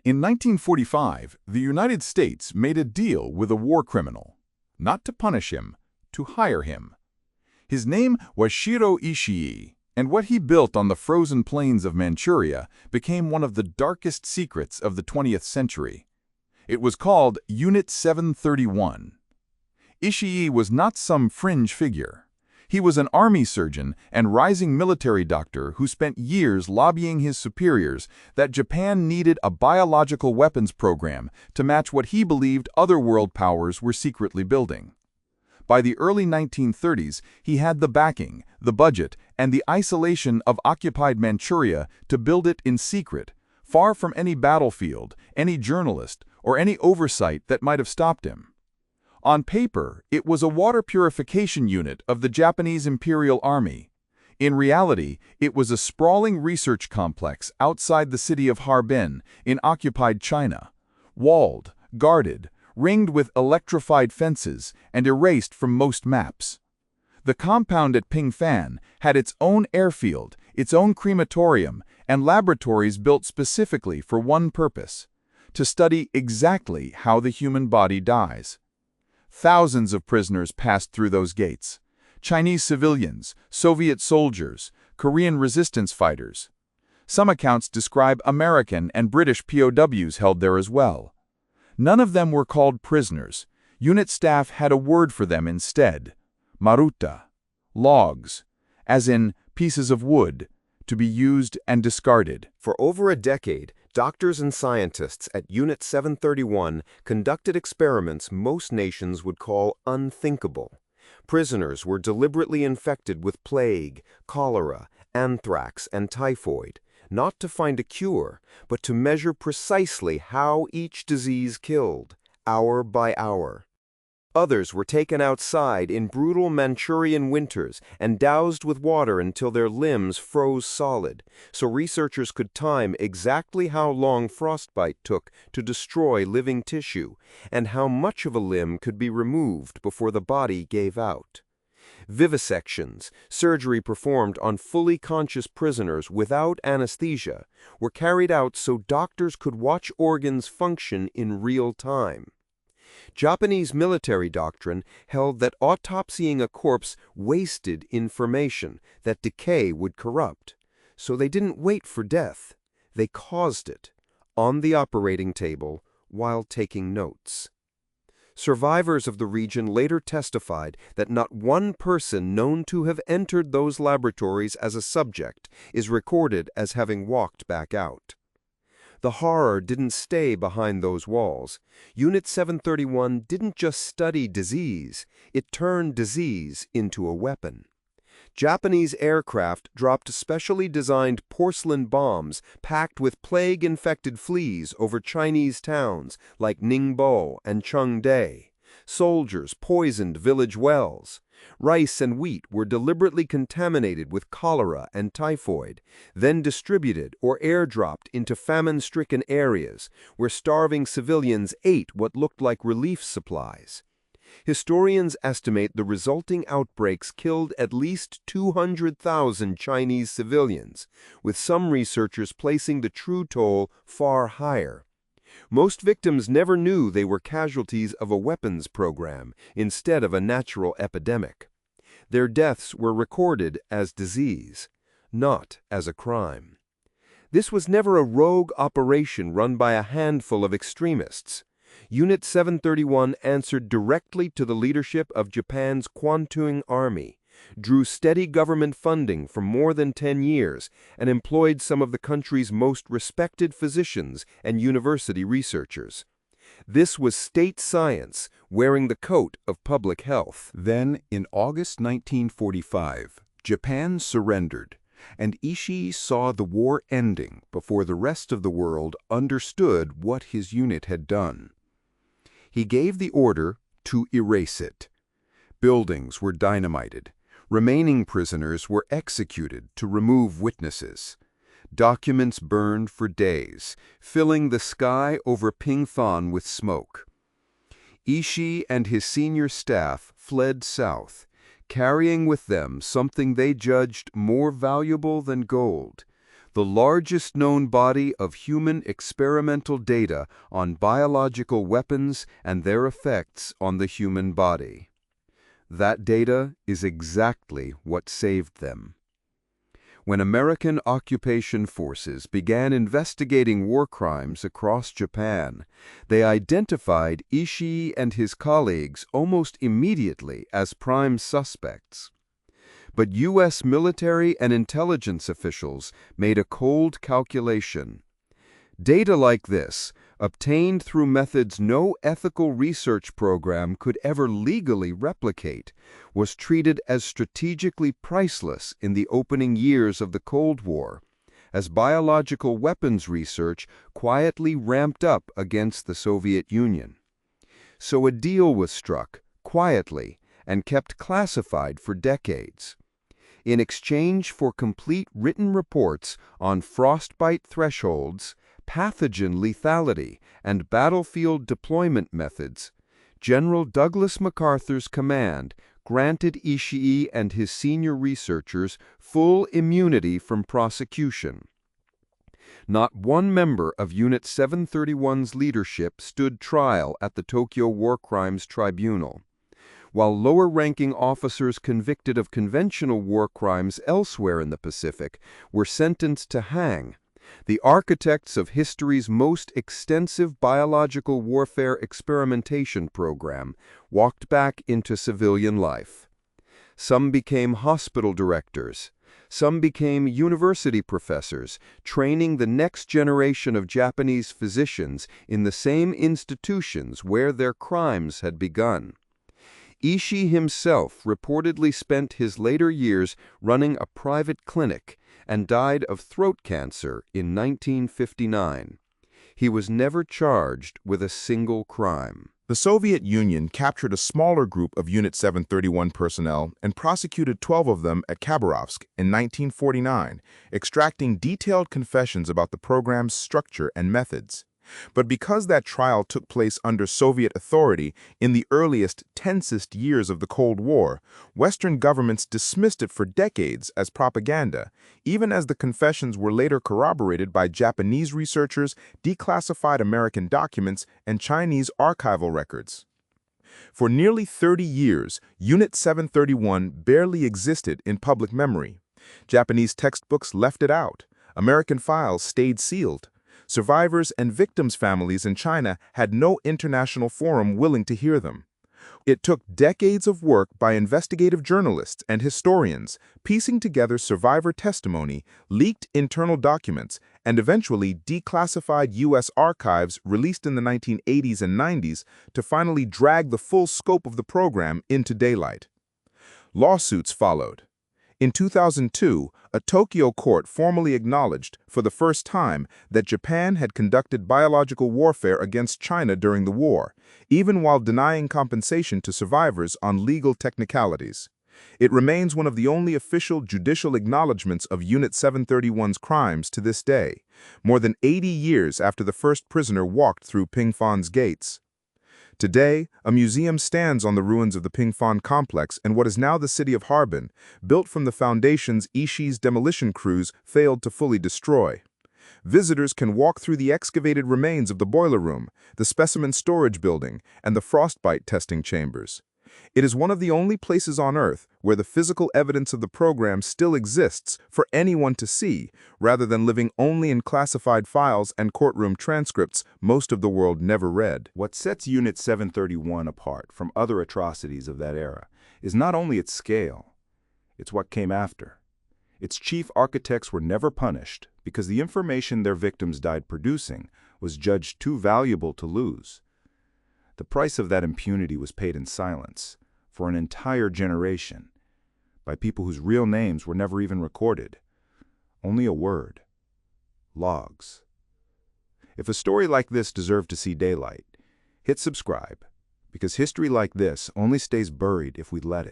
In 1945, the United States made a deal with a war criminal, not to punish him, to hire him. His name was Shiro Ishii, and what he built on the frozen plains of Manchuria became one of the darkest secrets of the 20th century. It was called Unit 731. Ishii was not some fringe figure. He was an army surgeon and rising military doctor who spent years lobbying his superiors that Japan needed a biological weapons program to match what he believed other world powers were secretly building. By the early 1930s, he had the backing, the budget, and the isolation of occupied Manchuria to build it in secret, far from any battlefield, any journalist, or any oversight that might have stopped him. On paper, it was a water purification unit of the Japanese Imperial Army. In reality, it was a sprawling research complex outside the city of Harbin in occupied China, walled, guarded, ringed with electrified fences, and erased from most maps. The compound at Pingfan had its own airfield, its own crematorium, and laboratories built specifically for one purpose: to study exactly how the human body dies. Thousands of prisoners passed through those gates. Chinese civilians, Soviet soldiers, Korean resistance fighters. Some accounts describe American and British POWs held there as well. None of them were called prisoners. Unit staff had a word for them instead: maruta, logs, as in pieces of wood, to be used and discarded. For over a decade, doctors and scientists at Unit 731 conducted experiments most nations would call unthinkable. Prisoners were deliberately infected with plague, cholera, anthrax, and typhoid, not to find a cure, but to measure precisely how each disease killed, hour by hour. Others were taken outside in brutal Manchurian winters and doused with water until their limbs froze solid, so researchers could time exactly how long frostbite took to destroy living tissue and how much of a limb could be removed before the body gave out. Vivisections, surgery performed on fully conscious prisoners without anesthesia, were carried out so doctors could watch organs function in real time. Japanese military doctrine held that autopsying a corpse wasted information that decay would corrupt, so they didn't wait for death. They caused it, on the operating table, while taking notes. Survivors of the region later testified that not one person known to have entered those laboratories as a subject is recorded as having walked back out. The horror didn't stay behind those walls. Unit 731 didn't just study disease, it turned disease into a weapon. Japanese aircraft dropped specially designed porcelain bombs packed with plague-infected fleas over Chinese towns like Ningbo and Chengde. Soldiers poisoned village wells. Rice and wheat were deliberately contaminated with cholera and typhoid, then distributed or airdropped into famine-stricken areas where starving civilians ate what looked like relief supplies. Historians estimate the resulting outbreaks killed at least 200,000 Chinese civilians, with some researchers placing the true toll far higher. Most victims never knew they were casualties of a weapons program instead of a natural epidemic. Their deaths were recorded as disease, not as a crime. This was never a rogue operation run by a handful of extremists. Unit 731 answered directly to the leadership of Japan's Kwantung Army, drew steady government funding for more than 10 years, and employed some of the country's most respected physicians and university researchers. This was state science wearing the coat of public health. Then, in August 1945, Japan surrendered, and Ishii saw the war ending before the rest of the world understood what his unit had done. He gave the order to erase it. Buildings were dynamited. Remaining prisoners were executed to remove witnesses. Documents burned for days, filling the sky over Pingfan with smoke. Ishii and his senior staff fled south, carrying with them something they judged more valuable than gold: the largest known body of human experimental data on biological weapons and their effects on the human body. That data is exactly what saved them. When American occupation forces began investigating war crimes across Japan, they identified Ishii and his colleagues almost immediately as prime suspects. But U.S. military and intelligence officials made a cold calculation. Data like this, obtained through methods no ethical research program could ever legally replicate, was treated as strategically priceless in the opening years of the Cold War, as biological weapons research quietly ramped up against the Soviet Union. So a deal was struck, quietly, and kept classified for decades. In exchange for complete written reports on frostbite thresholds, pathogen lethality, and battlefield deployment methods, General Douglas MacArthur's command granted Ishii and his senior researchers full immunity from prosecution. Not one member of Unit 731's leadership stood trial at the Tokyo War Crimes Tribunal. While lower-ranking officers convicted of conventional war crimes elsewhere in the Pacific were sentenced to hang, the architects of history's most extensive biological warfare experimentation program walked back into civilian life. Some became hospital directors. Some became university professors, training the next generation of Japanese physicians in the same institutions where their crimes had begun. Ishii himself reportedly spent his later years running a private clinic and died of throat cancer in 1959. He was never charged with a single crime. The Soviet Union captured a smaller group of Unit 731 personnel and prosecuted 12 of them at Khabarovsk in 1949, extracting detailed confessions about the program's structure and methods. But because that trial took place under Soviet authority in the earliest, tensest years of the Cold War, Western governments dismissed it for decades as propaganda, even as the confessions were later corroborated by Japanese researchers, declassified American documents, and Chinese archival records. For nearly 30 years, Unit 731 barely existed in public memory. Japanese textbooks left it out. American files stayed sealed. Survivors and victims' families in China had no international forum willing to hear them. It took decades of work by investigative journalists and historians, piecing together survivor testimony, leaked internal documents, and eventually declassified U.S. archives released in the 1980s and 90s to finally drag the full scope of the program into daylight. Lawsuits followed. In 2002, a Tokyo court formally acknowledged, for the first time, that Japan had conducted biological warfare against China during the war, even while denying compensation to survivors on legal technicalities. It remains one of the only official judicial acknowledgments of Unit 731's crimes to this day, more than 80 years after the first prisoner walked through Pingfan's gates. Today, a museum stands on the ruins of the Pingfan complex in what is now the city of Harbin, built from the foundations Ishii's demolition crews failed to fully destroy. Visitors can walk through the excavated remains of the boiler room, the specimen storage building, and the frostbite testing chambers. It is one of the only places on Earth where the physical evidence of the program still exists for anyone to see, rather than living only in classified files and courtroom transcripts most of the world never read. What sets Unit 731 apart from other atrocities of that era is not only its scale, it's what came after. Its chief architects were never punished because the information their victims died producing was judged too valuable to lose. The price of that impunity was paid in silence, for an entire generation, by people whose real names were never even recorded. Only a word. Logs. If a story like this deserved to see daylight, hit subscribe, because history like this only stays buried if we let it.